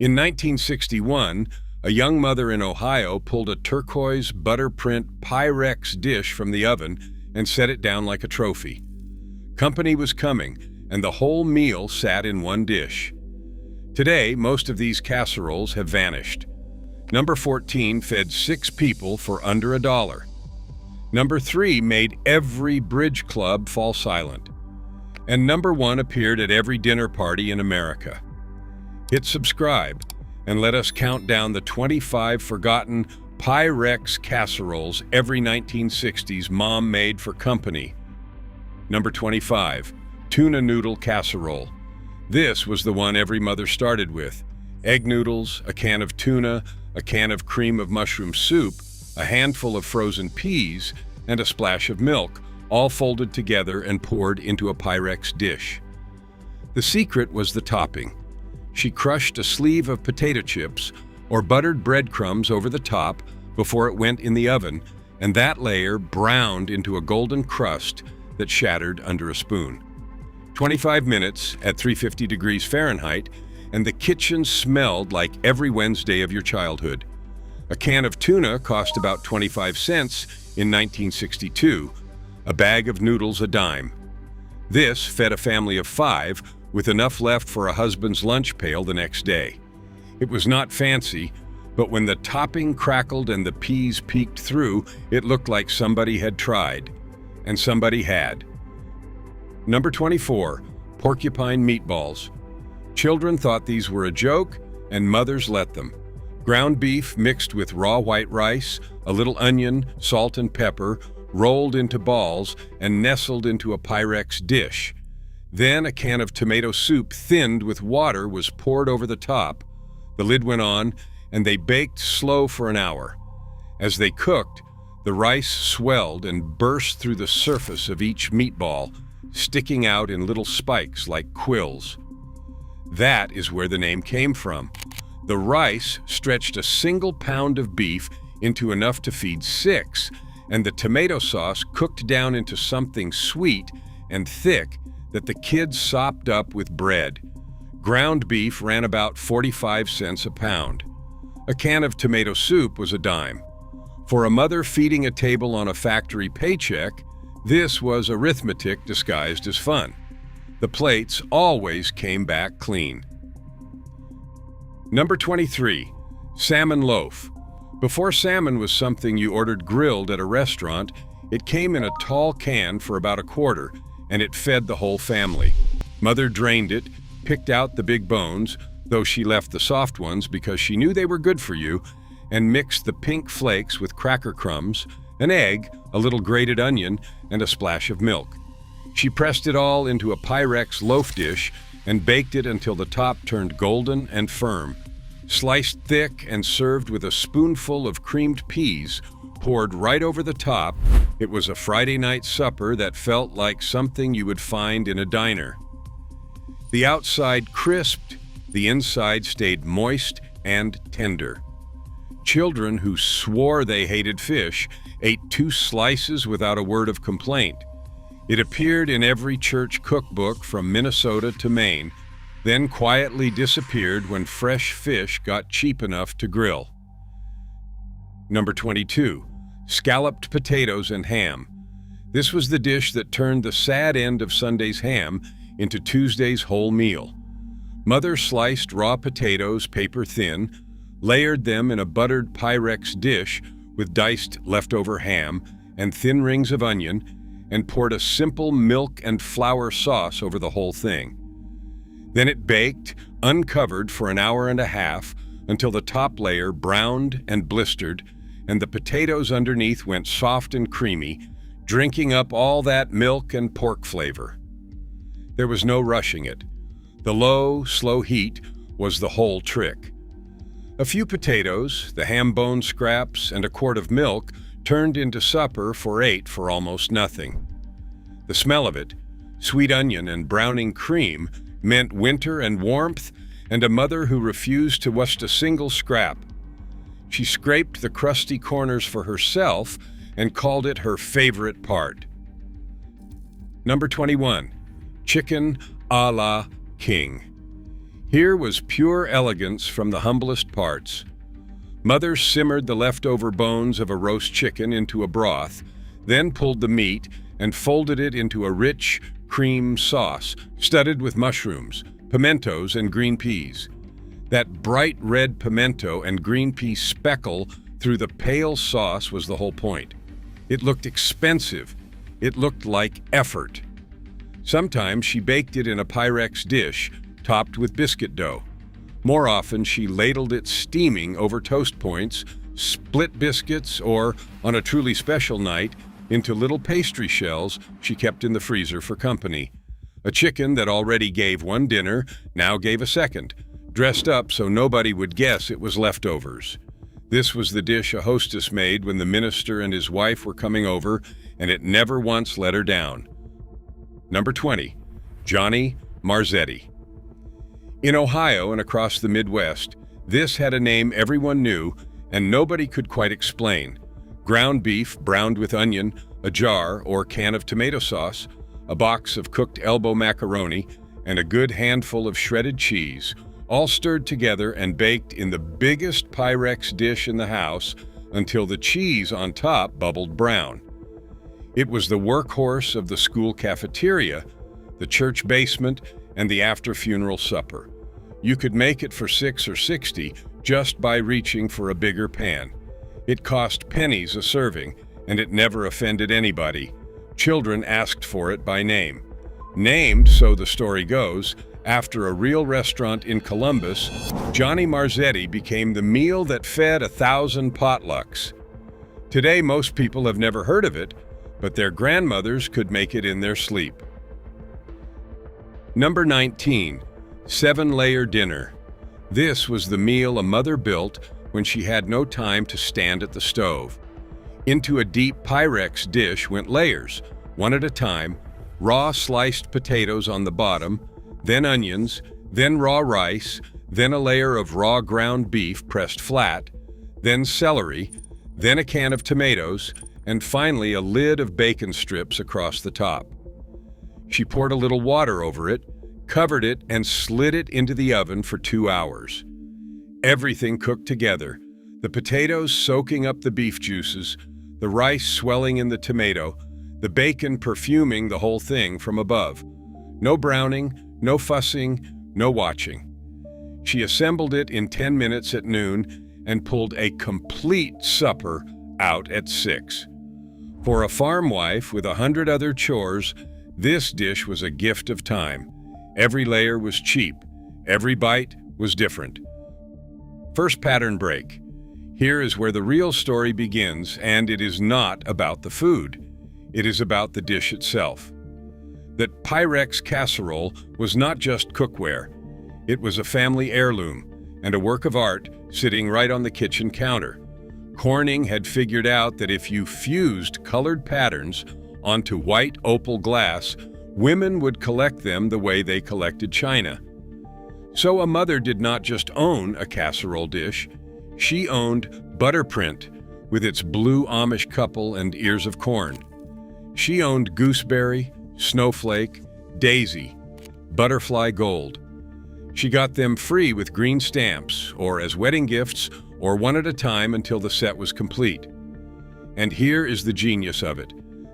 In 1961, a young mother in Ohio pulled a turquoise butterprint Pyrex dish from the oven and set it down like a trophy. Company was coming, and the whole meal sat in one dish. Today, most of these casseroles have vanished. Number 14 fed 6 people for under $1. Number 3 made every bridge club fall silent. And number 1 appeared at every dinner party in America. Hit subscribe and let us count down the 25 forgotten Pyrex casseroles every 1960s mom made for company. Number 25, tuna noodle casserole. This was the one every mother started with. Egg noodles, a can of tuna, a can of cream of mushroom soup, a handful of frozen peas, and a splash of milk, all folded together and poured into a Pyrex dish. The secret was the topping. She crushed a sleeve of potato chips or buttered breadcrumbs over the top before it went in the oven, and that layer browned into a golden crust that shattered under a spoon. 25 minutes at 350 degrees Fahrenheit, and the kitchen smelled like every Wednesday of your childhood. A can of tuna cost about 25 cents in 1962, a bag of noodles a dime. This fed a family of 5 with enough left for a husband's lunch pail the next day. It was not fancy, but when the topping crackled and the peas peeked through, it looked like somebody had tried. And somebody had. Number 24, porcupine meatballs. Children thought these were a joke, and mothers let them. Ground beef mixed with raw white rice, a little onion, salt and pepper, rolled into balls and nestled into a Pyrex dish. Then a can of tomato soup thinned with water was poured over the top. The lid went on, and they baked slow for an hour. As they cooked, the rice swelled and burst through the surface of each meatball, sticking out in little spikes like quills. That is where the name came from. The rice stretched a single pound of beef into enough to feed 6, and the tomato sauce cooked down into something sweet and thick that the kids sopped up with bread. Ground beef ran about 45 cents a pound. A can of tomato soup was a dime. For a mother feeding a table on a factory paycheck, this was arithmetic disguised as fun. The plates always came back clean. Number 23, salmon loaf. Before salmon was something you ordered grilled at a restaurant, it came in a tall can for about a quarter, and it fed the whole family. Mother drained it, picked out the big bones, though she left the soft ones because she knew they were good for you, and mixed the pink flakes with cracker crumbs, an egg, a little grated onion, and a splash of milk. She pressed it all into a Pyrex loaf dish and baked it until the top turned golden and firm. Sliced thick and served with a spoonful of creamed peas poured right over the top, it was a Friday night supper that felt like something you would find in a diner. The outside crisped, the inside stayed moist and tender. Children who swore they hated fish ate 2 slices without a word of complaint. It appeared in every church cookbook from Minnesota to Maine, then quietly disappeared when fresh fish got cheap enough to grill. Number 22, scalloped potatoes and ham. This was the dish that turned the sad end of Sunday's ham into Tuesday's whole meal. Mother sliced raw potatoes paper thin, layered them in a buttered Pyrex dish with diced leftover ham and thin rings of onion, and poured a simple milk and flour sauce over the whole thing. Then it baked, uncovered for an hour and a half until the top layer browned and blistered, and the potatoes underneath went soft and creamy, drinking up all that milk and pork flavor. There was no rushing it. The low, slow heat was the whole trick. A few potatoes, the ham bone scraps, and a quart of milk turned into supper for 8 for almost nothing. The smell of it, sweet onion and browning cream, meant winter and warmth and a mother who refused to waste a single scrap. She scraped the crusty corners for herself and called it her favorite part. Number 21, chicken a la king. Here was pure elegance from the humblest parts. Mother simmered the leftover bones of a roast chicken into a broth, then pulled the meat and folded it into a rich cream sauce studded with mushrooms, pimentos, and green peas. That bright red pimento and green pea speckle through the pale sauce was the whole point. It looked expensive. It looked like effort. Sometimes she baked it in a Pyrex dish topped with biscuit dough. More often, she ladled it steaming over toast points, split biscuits, or, on a truly special night, into little pastry shells she kept in the freezer for company. A chicken that already gave one dinner now gave a second, dressed up so nobody would guess it was leftovers. This was the dish a hostess made when the minister and his wife were coming over, and it never once let her down. Number 20. Johnny Marzetti. In Ohio and across the Midwest, this had a name everyone knew and nobody could quite explain. Ground beef browned with onion, a jar or can of tomato sauce, a box of cooked elbow macaroni, and a good handful of shredded cheese, all stirred together and baked in the biggest Pyrex dish in the house until the cheese on top bubbled brown. It was the workhorse of the school cafeteria, the church basement, and the after-funeral supper. You could make it for $6 or $60 just by reaching for a bigger pan. It cost pennies a serving, and it never offended anybody. Children asked for it by name. Named, so the story goes, after a real restaurant in Columbus, Johnny Marzetti became the meal that fed 1,000 potlucks. Today, most people have never heard of it, but their grandmothers could make it in their sleep. Number 19. 7-layer dinner. This was the meal a mother built when she had no time to stand at the stove. Into a deep Pyrex dish went layers, one at a time, raw sliced potatoes on the bottom, then onions, then raw rice, then a layer of raw ground beef pressed flat, then celery, then a can of tomatoes, and finally a lid of bacon strips across the top. She poured a little water over it, covered it, and slid it into the oven for 2 hours. Everything cooked together, the potatoes soaking up the beef juices, the rice swelling in the tomato, the bacon perfuming the whole thing from above. No browning, no fussing, no watching. She assembled it in 10 minutes at noon and pulled a complete supper out at 6. For a farm wife with 100 other chores, this dish was a gift of time. Every layer was cheap. Every bite was different. First pattern break. Here is where the real story begins, and it is not about the food. It is about the dish itself. That Pyrex casserole was not just cookware. It was a family heirloom and a work of art sitting right on the kitchen counter. Corning had figured out that if you fused colored patterns onto white opal glass, women would collect them the way they collected china. So a mother did not just own a casserole dish, she owned butterprint with its blue Amish couple and ears of corn. She owned gooseberry, snowflake, daisy, butterfly gold. She got them free with green stamps, or as wedding gifts, or one at a time until the set was complete. And here is the genius of it.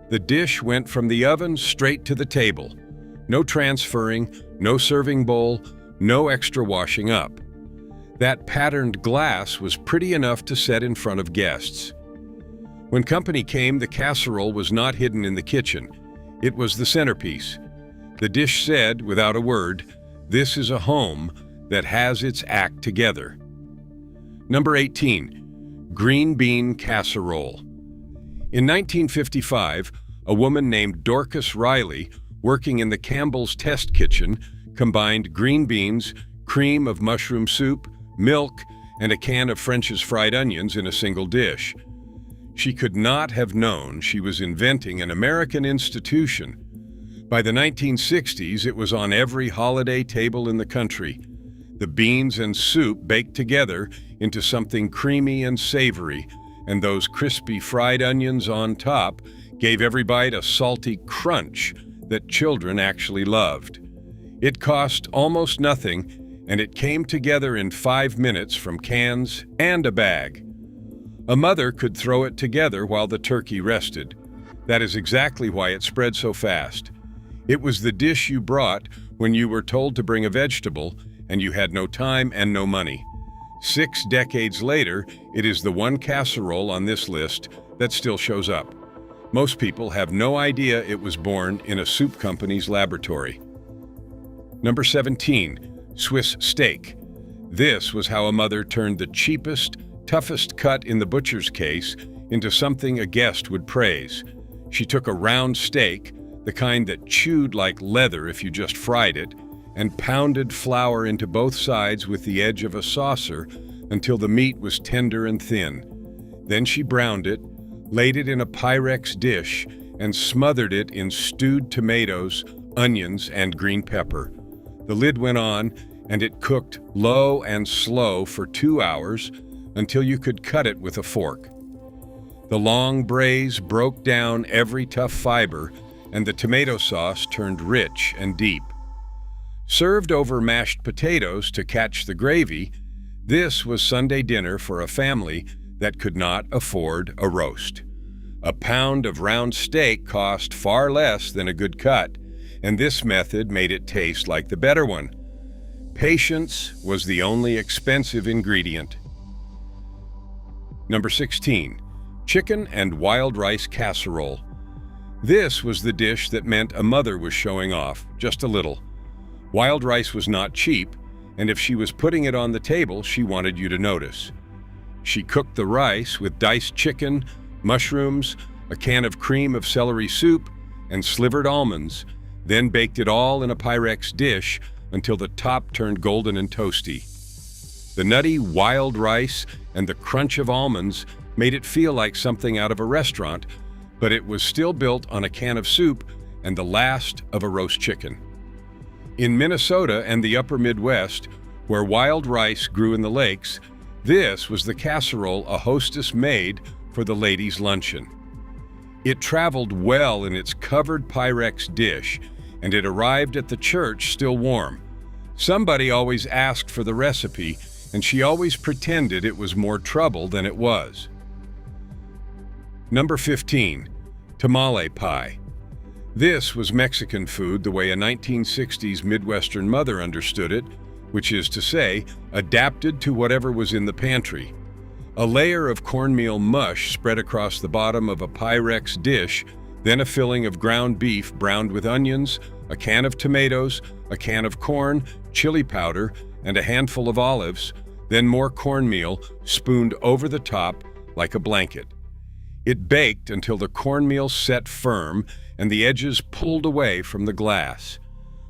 The dish went from the oven straight to the table. No transferring, no serving bowl, no extra washing up. That patterned glass was pretty enough to set in front of guests. When company came, the casserole was not hidden in the kitchen. It was the centerpiece. The dish said, without a word, "This is a home that has its act together." Number 18. Green bean casserole. In 1955, a woman named Dorcas Riley, working in the Campbell's test kitchen, combined green beans, cream of mushroom soup, milk, and a can of French's fried onions in a single dish. She could not have known she was inventing an American institution. By the 1960s, it was on every holiday table in the country. The beans and soup baked together into something creamy and savory, and those crispy fried onions on top gave every bite a salty crunch that children actually loved. It cost almost nothing, and it came together in 5 minutes from cans and a bag. A mother could throw it together while the turkey rested. That is exactly why it spread so fast. It was the dish you brought when you were told to bring a vegetable and you had no time and no money. 6 decades later, it is the one casserole on this list that still shows up. Most people have no idea it was born in a soup company's laboratory. Number 17, Swiss steak. This was how a mother turned the cheapest, toughest cut in the butcher's case into something a guest would praise. She took a round steak, the kind that chewed like leather if you just fried it, and pounded flour into both sides with the edge of a saucer until the meat was tender and thin. Then she browned it, laid it in a Pyrex dish, and smothered it in stewed tomatoes, onions, and green pepper. The lid went on, and it cooked low and slow for 2 hours until you could cut it with a fork. The long braise broke down every tough fiber, and the tomato sauce turned rich and deep. Served over mashed potatoes to catch the gravy, this was Sunday dinner for a family that could not afford a roast. A pound of round steak cost far less than a good cut, and this method made it taste like the better one. Patience was the only expensive ingredient. Number 16, chicken and wild rice casserole. This was the dish that meant a mother was showing off, just a little. Wild rice was not cheap, and if she was putting it on the table, she wanted you to notice. She cooked the rice with diced chicken, mushrooms, a can of cream of celery soup, and slivered almonds, then baked it all in a Pyrex dish until the top turned golden and toasty. The nutty wild rice and the crunch of almonds made it feel like something out of a restaurant, but it was still built on a can of soup and the last of a roast chicken. In Minnesota and the upper Midwest, where wild rice grew in the lakes, this was the casserole a hostess made for the ladies' luncheon. It traveled well in its covered Pyrex dish, and it arrived at the church still warm. Somebody always asked for the recipe, and she always pretended it was more trouble than it was. Number 15, tamale pie. This was Mexican food the way a 1960s Midwestern mother understood it, which is to say, adapted to whatever was in the pantry. A layer of cornmeal mush spread across the bottom of a Pyrex dish, then a filling of ground beef browned with onions, a can of tomatoes, a can of corn, chili powder, and a handful of olives, then more cornmeal spooned over the top like a blanket. It baked until the cornmeal set firm and the edges pulled away from the glass.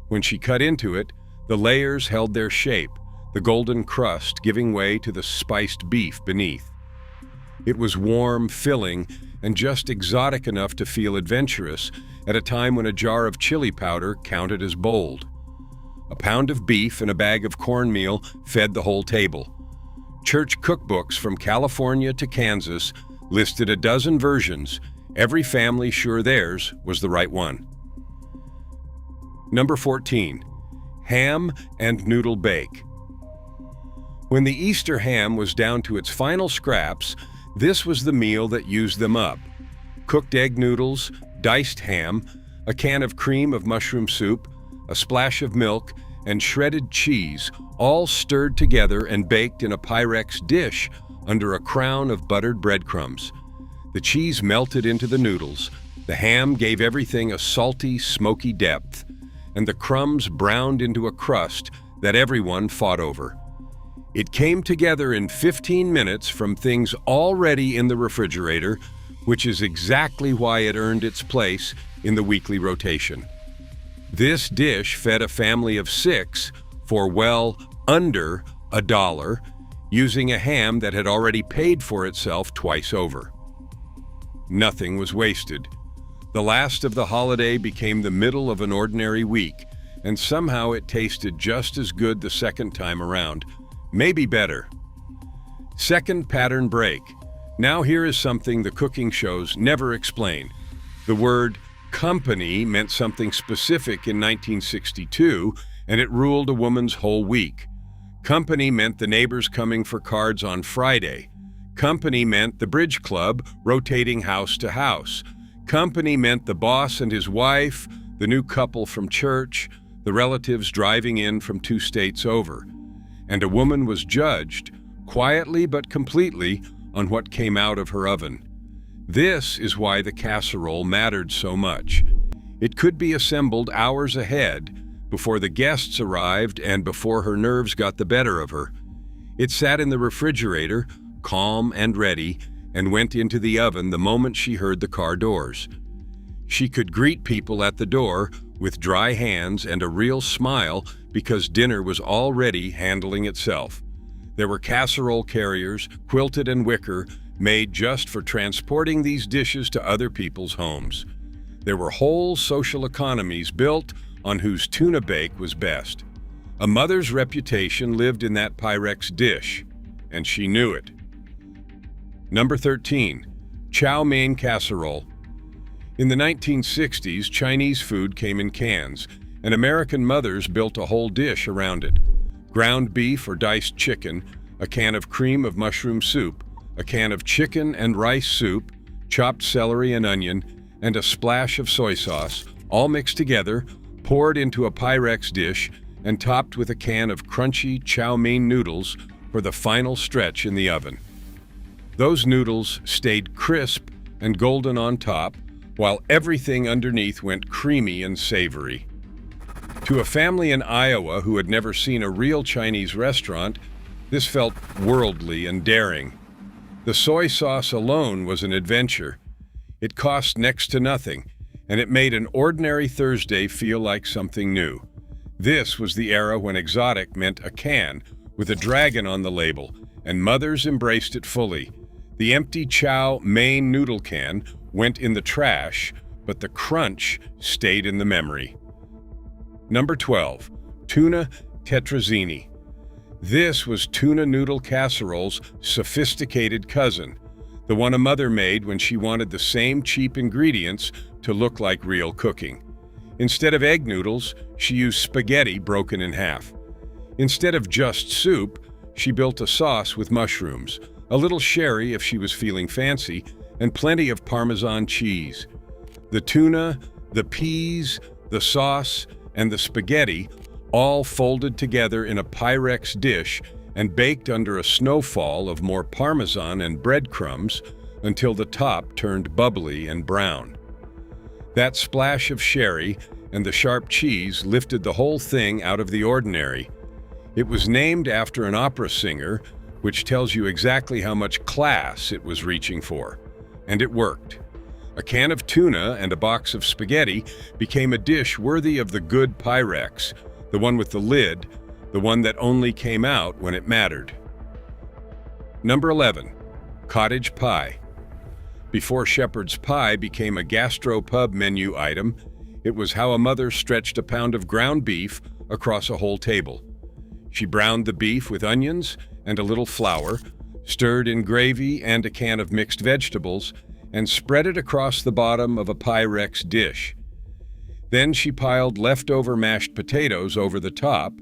When she cut into it, the layers held their shape, the golden crust giving way to the spiced beef beneath. It was warm, filling, and just exotic enough to feel adventurous at a time when a jar of chili powder counted as bold. A pound of beef and a bag of cornmeal fed the whole table. Church cookbooks from California to Kansas listed a dozen versions, every family sure theirs was the right one. Number 14, ham and noodle bake. When the Easter ham was down to its final scraps, this was the meal that used them up. Cooked egg noodles, diced ham, a can of cream of mushroom soup, a splash of milk, and shredded cheese, all stirred together and baked in a Pyrex dish under a crown of buttered breadcrumbs. The cheese melted into the noodles, the ham gave everything a salty, smoky depth, and the crumbs browned into a crust that everyone fought over. It came together in 15 minutes from things already in the refrigerator, which is exactly why it earned its place in the weekly rotation. This dish fed a family of 6 for well under $1, using a ham that had already paid for itself twice over. Nothing was wasted. The last of the holiday became the middle of an ordinary week, and somehow it tasted just as good the second time around, maybe better. Second pattern break. Now here is something the cooking shows never explain. The word company meant something specific in 1962, and it ruled a woman's whole week. Company meant the neighbors coming for cards on Friday. Company meant the bridge club rotating house to house. Company meant the boss and his wife, the new couple from church, the relatives driving in from 2 states over. And a woman was judged, quietly but completely, on what came out of her oven. This is why the casserole mattered so much. It could be assembled hours ahead, before the guests arrived and before her nerves got the better of her. It sat in the refrigerator, calm and ready, and went into the oven the moment she heard the car doors. She could greet people at the door with dry hands and a real smile because dinner was already handling itself. There were casserole carriers, quilted and wicker, made just for transporting these dishes to other people's homes. There were whole social economies built on whose tuna bake was best. A mother's reputation lived in that Pyrex dish, and she knew it. Number 13, chow mein casserole. In the 1960s, Chinese food came in cans, and American mothers built a whole dish around it. Ground beef or diced chicken, a can of cream of mushroom soup, a can of chicken and rice soup, chopped celery and onion, and a splash of soy sauce, all mixed together, poured into a Pyrex dish, and topped with a can of crunchy chow mein noodles for the final stretch in the oven. Those noodles stayed crisp and golden on top, while everything underneath went creamy and savory. To a family in Iowa who had never seen a real Chinese restaurant, this felt worldly and daring. The soy sauce alone was an adventure. It cost next to nothing, and it made an ordinary Thursday feel like something new. This was the era when exotic meant a can with a dragon on the label, and mothers embraced it fully. The empty chow mein noodle can went in the trash, but the crunch stayed in the memory. Number 12, tuna tetrazzini. This was tuna noodle casserole's sophisticated cousin, the one a mother made when she wanted the same cheap ingredients to look like real cooking. Instead of egg noodles, she used spaghetti broken in half. Instead of just soup, she built a sauce with mushrooms, a little sherry if she was feeling fancy, and plenty of Parmesan cheese. The tuna, the peas, the sauce, and the spaghetti all folded together in a Pyrex dish and baked under a snowfall of more Parmesan and breadcrumbs until the top turned bubbly and brown. That splash of sherry and the sharp cheese lifted the whole thing out of the ordinary. It was named after an opera singer, which tells you exactly how much class it was reaching for. And it worked. A can of tuna and a box of spaghetti became a dish worthy of the good Pyrex, the one with the lid, the one that only came out when it mattered. Number 11, cottage pie. Before shepherd's pie became a gastropub menu item, it was how a mother stretched a pound of ground beef across a whole table. She browned the beef with onions and a little flour, stirred in gravy and a can of mixed vegetables, and spread it across the bottom of a Pyrex dish. Then she piled leftover mashed potatoes over the top,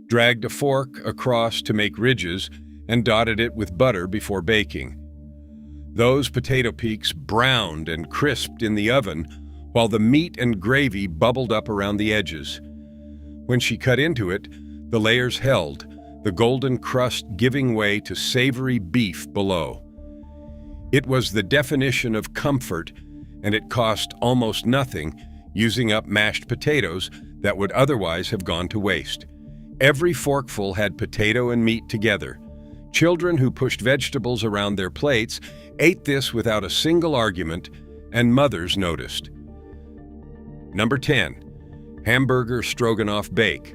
dragged a fork across to make ridges, and dotted it with butter before baking. Those potato peaks browned and crisped in the oven, while the meat and gravy bubbled up around the edges. When she cut into it, the layers held, the golden crust giving way to savory beef below. It was the definition of comfort, and it cost almost nothing, using up mashed potatoes that would otherwise have gone to waste. Every forkful had potato and meat together. Children who pushed vegetables around their plates ate this without a single argument, and mothers noticed. Number 10, hamburger stroganoff bake.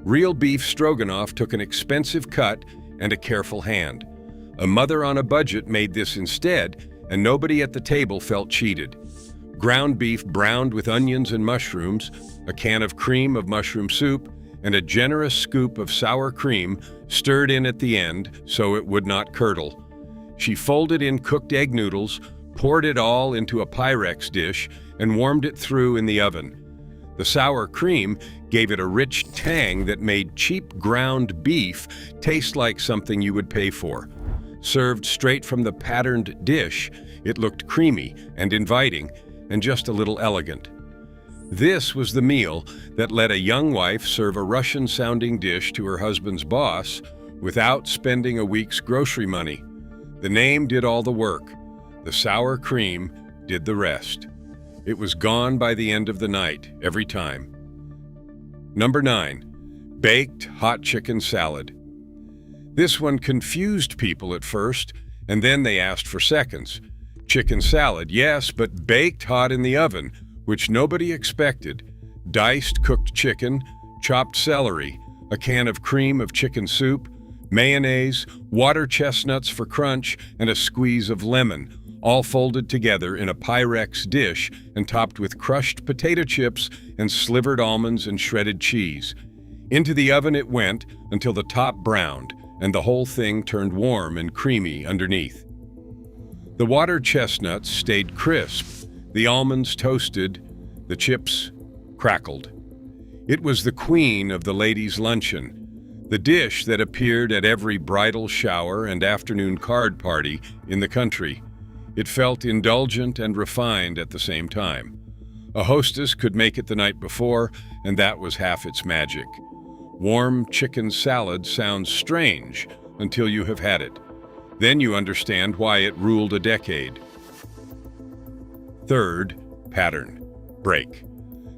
Real beef stroganoff took an expensive cut and a careful hand. A mother on a budget made this instead, and nobody at the table felt cheated. Ground beef browned with onions and mushrooms, a can of cream of mushroom soup, and a generous scoop of sour cream stirred in at the end so it would not curdle. She folded in cooked egg noodles, poured it all into a Pyrex dish, and warmed it through in the oven. The sour cream gave it a rich tang that made cheap ground beef taste like something you would pay for. Served straight from the patterned dish, it looked creamy and inviting and just a little elegant. This was the meal that let a young wife serve a Russian-sounding dish to her husband's boss without spending a week's grocery money. The name did all the work. The sour cream did the rest. It was gone by the end of the night, every time. Number 9, baked hot chicken salad. This one confused people at first, and then they asked for seconds. Chicken salad, yes, but baked hot in the oven, which nobody expected. Diced cooked chicken, chopped celery, a can of cream of chicken soup, mayonnaise, water chestnuts for crunch, and a squeeze of lemon, all folded together in a Pyrex dish and topped with crushed potato chips and slivered almonds and shredded cheese. Into the oven it went until the top browned and the whole thing turned warm and creamy underneath. The water chestnuts stayed crisp, the almonds toasted, the chips crackled. It was the queen of the ladies' luncheon, the dish that appeared at every bridal shower and afternoon card party in the country. It felt indulgent and refined at the same time. A hostess could make it the night before, and that was half its magic. Warm chicken salad sounds strange until you have had it. Then you understand why it ruled a decade. Third, pattern, break.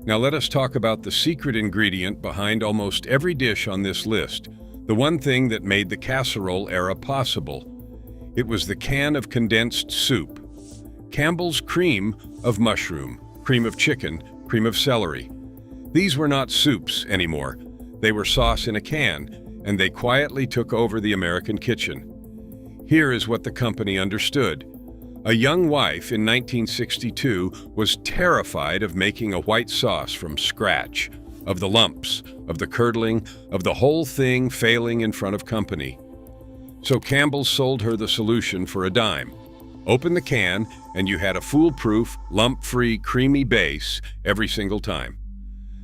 Now let us talk about the secret ingredient behind almost every dish on this list, the one thing that made the casserole era possible. It was the can of condensed soup. Campbell's cream of mushroom, cream of chicken, cream of celery. These were not soups anymore. They were sauce in a can, and they quietly took over the American kitchen. Here is what the company understood. A young wife in 1962 was terrified of making a white sauce from scratch, of the lumps, of the curdling, of the whole thing failing in front of company. So Campbell sold her the solution for a dime. Open the can, and you had a foolproof, lump-free, creamy base every single time.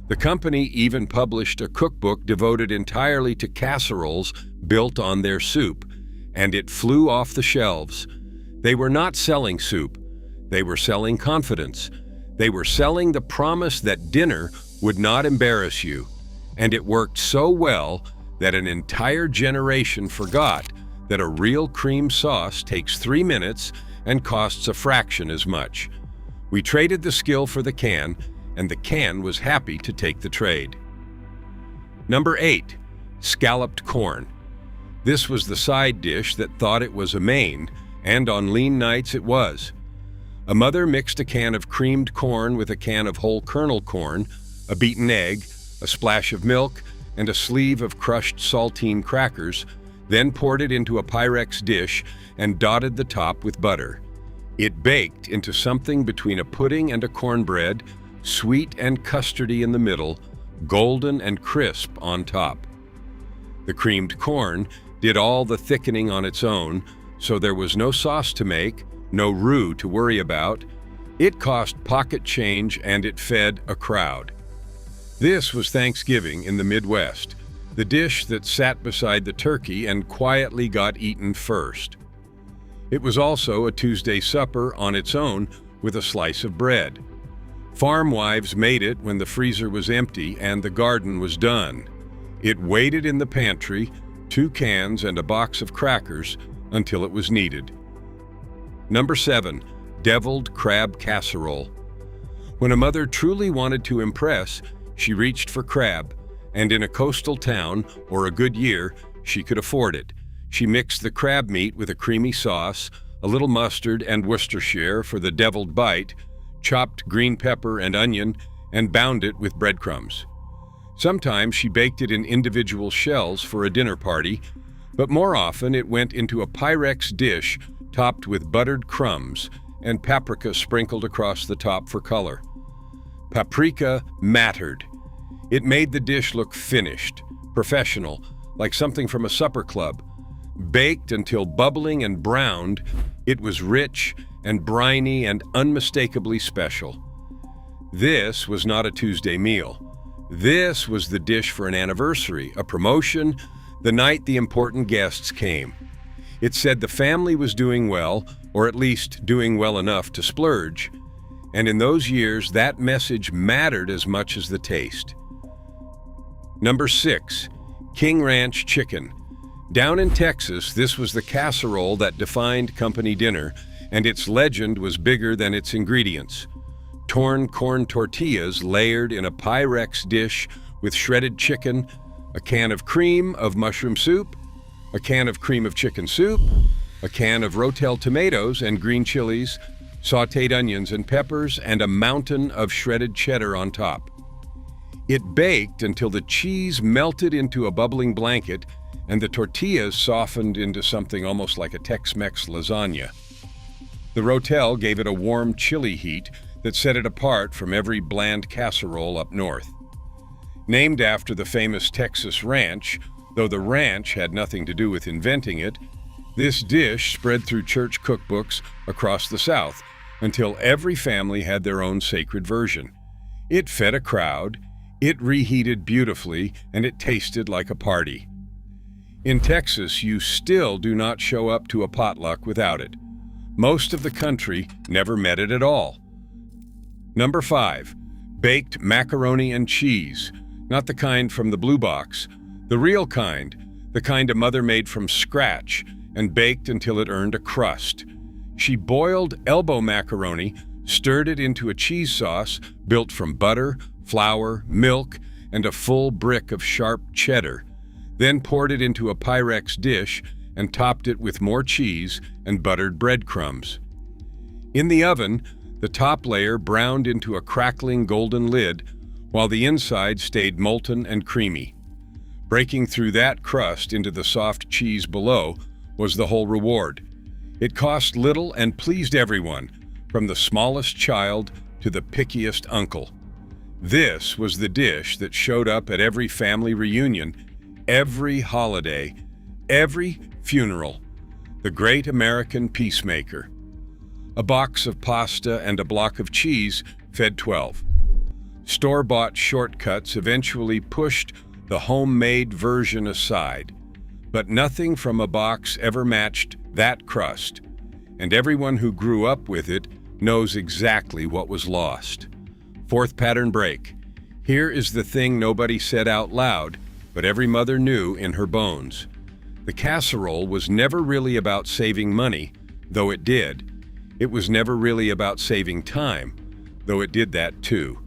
The company even published a cookbook devoted entirely to casseroles built on their soup, and it flew off the shelves. They were not selling soup. They were selling confidence. They were selling the promise that dinner would not embarrass you. And it worked so well that an entire generation forgot that a real cream sauce takes 3 minutes and costs a fraction as much. We traded the skill for the can, and the can was happy to take the trade. Number 8, scalloped corn. This was the side dish that thought it was a main, and on lean nights it was. A mother mixed a can of creamed corn with a can of whole kernel corn, a beaten egg, a splash of milk, and a sleeve of crushed saltine crackers, then poured it into a Pyrex dish and dotted the top with butter. It baked into something between a pudding and a cornbread, sweet and custardy in the middle, golden and crisp on top. The creamed corn did all the thickening on its own, so there was no sauce to make, no roux to worry about. It cost pocket change and it fed a crowd. This was Thanksgiving in the Midwest, the dish that sat beside the turkey and quietly got eaten first. It was also a Tuesday supper on its own with a slice of bread. Farm wives made it when the freezer was empty and the garden was done. It waited in the pantry, 2 cans and a box of crackers until it was needed. Number 7, deviled crab casserole. When a mother truly wanted to impress, she reached for crab, and in a coastal town or a good year, she could afford it. She mixed the crab meat with a creamy sauce, a little mustard and Worcestershire for the deviled bite, chopped green pepper and onion, and bound it with breadcrumbs. Sometimes she baked it in individual shells for a dinner party, but more often it went into a Pyrex dish topped with buttered crumbs and paprika sprinkled across the top for color. Paprika mattered. It made the dish look finished, professional, like something from a supper club. Baked until bubbling and browned, it was rich and briny and unmistakably special. This was not a Tuesday meal. This was the dish for an anniversary, a promotion, the night the important guests came. It said the family was doing well, or at least doing well enough to splurge. And in those years, that message mattered as much as the taste. Number 6, King Ranch chicken. Down in Texas, this was the casserole that defined company dinner, and its legend was bigger than its ingredients. Torn corn tortillas layered in a Pyrex dish with shredded chicken, a can of cream of mushroom soup, a can of cream of chicken soup, a can of Rotel tomatoes and green chilies, sautéed onions and peppers, and a mountain of shredded cheddar on top. It baked until the cheese melted into a bubbling blanket and the tortillas softened into something almost like a Tex-Mex lasagna. The Rotel gave it a warm chili heat that set it apart from every bland casserole up north. Named after the famous Texas ranch, though the ranch had nothing to do with inventing it, this dish spread through church cookbooks across the South until every family had their own sacred version. It fed a crowd, it reheated beautifully, and it tasted like a party. In Texas, you still do not show up to a potluck without it. Most of the country never met it at all. Number 5, baked macaroni and cheese. Not the kind from the blue box, the real kind, the kind a mother made from scratch and baked until it earned a crust. She boiled elbow macaroni, stirred it into a cheese sauce built from butter, flour, milk, and a full brick of sharp cheddar, then poured it into a Pyrex dish and topped it with more cheese and buttered breadcrumbs. In the oven, the top layer browned into a crackling golden lid, while the inside stayed molten and creamy. Breaking through that crust into the soft cheese below was the whole reward. It cost little and pleased everyone, from the smallest child to the pickiest uncle. This was the dish that showed up at every family reunion, every holiday, every funeral. The great American peacemaker. A box of pasta and a block of cheese fed 12. Store-bought shortcuts eventually pushed the homemade version aside, but nothing from a box ever matched that crust, and everyone who grew up with it knows exactly what was lost. Fourth pattern break. Here is the thing nobody said out loud, but every mother knew in her bones. The casserole was never really about saving money, though it did. It was never really about saving time, though it did that too.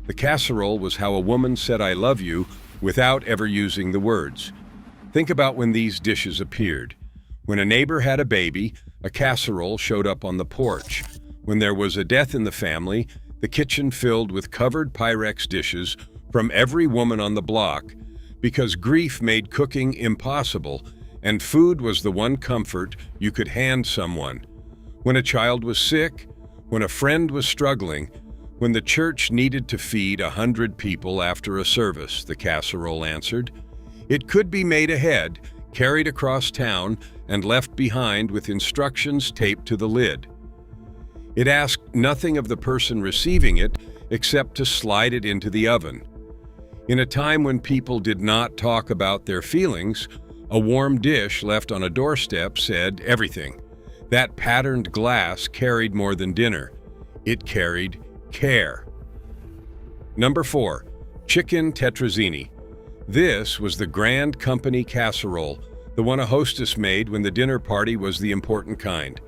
The casserole was how a woman said "I love you" without ever using the words. Think about when these dishes appeared. When a neighbor had a baby, a casserole showed up on the porch. When there was a death in the family, the kitchen filled with covered Pyrex dishes from every woman on the block, because grief made cooking impossible, and food was the one comfort you could hand someone. When a child was sick, when a friend was struggling, when the church needed to feed 100 people after a service, the casserole answered. It could be made ahead, carried across town, and left behind with instructions taped to the lid. It asked nothing of the person receiving it except to slide it into the oven. In a time when people did not talk about their feelings, a warm dish left on a doorstep said everything. That patterned glass carried more than dinner. It carried care. Number 4, chicken tetrazzini. This was the grand company casserole, the one a hostess made when the dinner party was the important kind.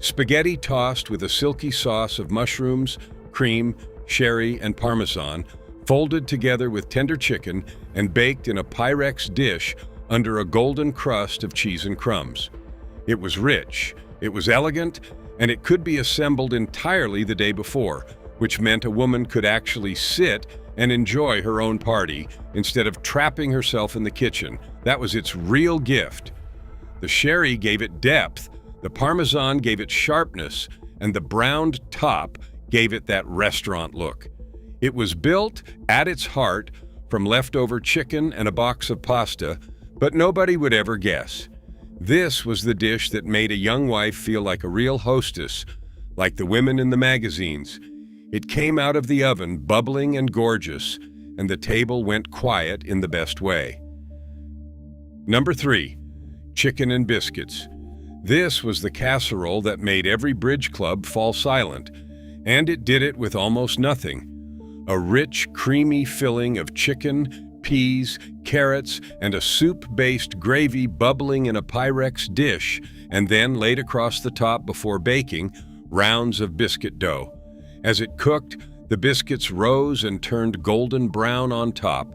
Spaghetti tossed with a silky sauce of mushrooms, cream, sherry, and parmesan, folded together with tender chicken and baked in a Pyrex dish under a golden crust of cheese and crumbs. It was rich, it was elegant, and it could be assembled entirely the day before, which meant a woman could actually sit and enjoy her own party instead of trapping herself in the kitchen. That was its real gift. The sherry gave it depth, the parmesan gave it sharpness, and the browned top gave it that restaurant look. It was built, at its heart, from leftover chicken and a box of pasta, but nobody would ever guess. This was the dish that made a young wife feel like a real hostess, like the women in the magazines. It came out of the oven bubbling and gorgeous, and the table went quiet in the best way. Number 3, chicken and biscuits. This was the casserole that made every bridge club fall silent, and it did it with almost nothing. A rich, creamy filling of chicken, peas, carrots, and a soup-based gravy bubbling in a Pyrex dish, and then laid across the top before baking, rounds of biscuit dough. As it cooked, the biscuits rose and turned golden brown on top,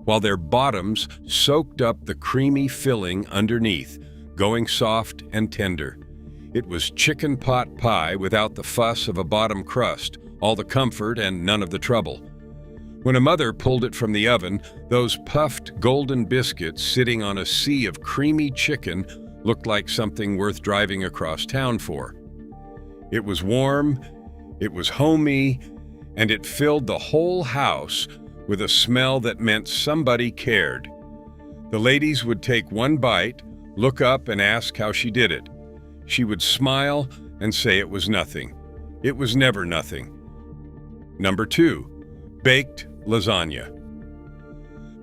while their bottoms soaked up the creamy filling underneath, going soft and tender. It was chicken pot pie without the fuss of a bottom crust, all the comfort and none of the trouble. When a mother pulled it from the oven, those puffed golden biscuits sitting on a sea of creamy chicken looked like something worth driving across town for. It was warm, it was homey, and it filled the whole house with a smell that meant somebody cared. The ladies would take one bite, look up and ask how she did it. She would smile and say it was nothing. It was never nothing. Number 2, baked lasagna.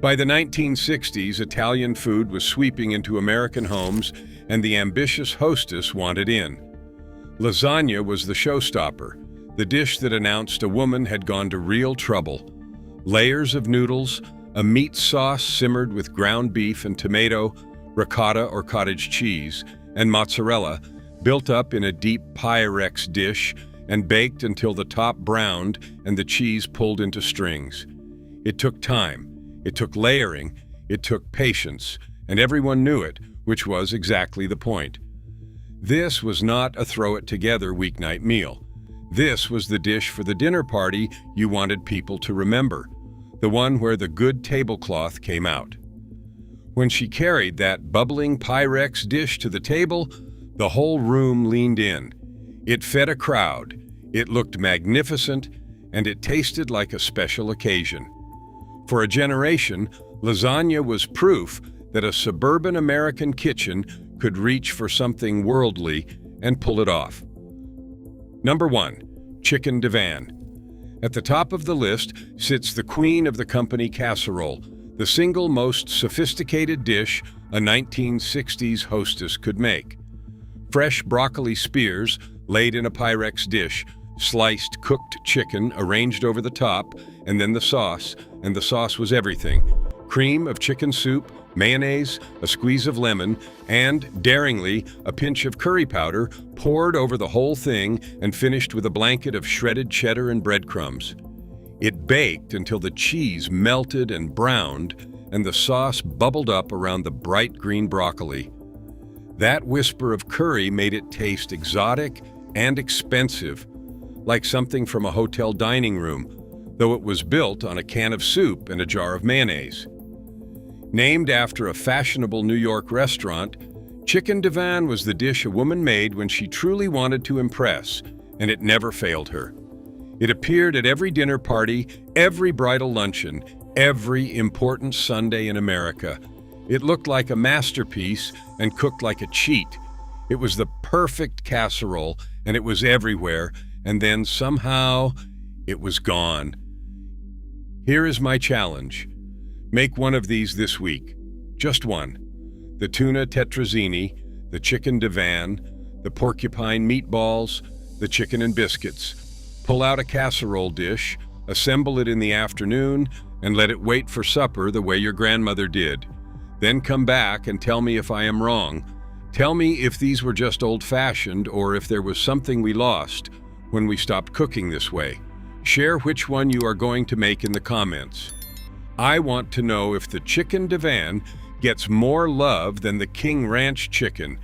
By the 1960s, Italian food was sweeping into American homes, and the ambitious hostess wanted in. Lasagna was the showstopper, the dish that announced a woman had gone to real trouble. Layers of noodles, a meat sauce simmered with ground beef and tomato, ricotta or cottage cheese, and mozzarella, built up in a deep Pyrex dish and baked until the top browned and the cheese pulled into strings. It took time, it took layering, it took patience, and everyone knew it, which was exactly the point. This was not a throw-it-together weeknight meal. This was the dish for the dinner party you wanted people to remember, the one where the good tablecloth came out. When she carried that bubbling Pyrex dish to the table, the whole room leaned in. It fed a crowd, it looked magnificent, and it tasted like a special occasion. For a generation, lasagna was proof that a suburban American kitchen could reach for something worldly and pull it off. Number 1, chicken divan. At the top of the list sits the queen of the company casserole, the single most sophisticated dish a 1960s hostess could make. Fresh broccoli spears laid in a Pyrex dish, sliced cooked chicken arranged over the top, and then the sauce, and the sauce was everything. Cream of chicken soup, mayonnaise, a squeeze of lemon, and, daringly, a pinch of curry powder poured over the whole thing and finished with a blanket of shredded cheddar and breadcrumbs. It baked until the cheese melted and browned, and the sauce bubbled up around the bright green broccoli. That whisper of curry made it taste exotic and expensive, like something from a hotel dining room, though it was built on a can of soup and a jar of mayonnaise. Named after a fashionable New York restaurant, chicken divan was the dish a woman made when she truly wanted to impress, and it never failed her. It appeared at every dinner party, every bridal luncheon, every important Sunday in America. It looked like a masterpiece and cooked like a cheat. It was the perfect casserole, and it was everywhere, and then somehow it was gone. Here is my challenge. Make one of these this week. Just one. The tuna tetrazzini, the chicken divan, the porcupine meatballs, the chicken and biscuits. Pull out a casserole dish, assemble it in the afternoon, and let it wait for supper the way your grandmother did. Then come back and tell me if I am wrong. Tell me if these were just old-fashioned or if there was something we lost when we stopped cooking this way. Share which one you are going to make in the comments. I want to know if the chicken divan gets more love than the King Ranch chicken,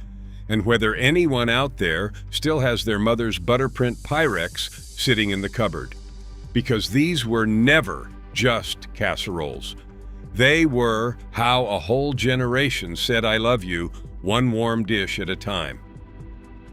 and whether anyone out there still has their mother's butterprint Pyrex sitting in the cupboard. Because these were never just casseroles. They were how a whole generation said I love you, one warm dish at a time.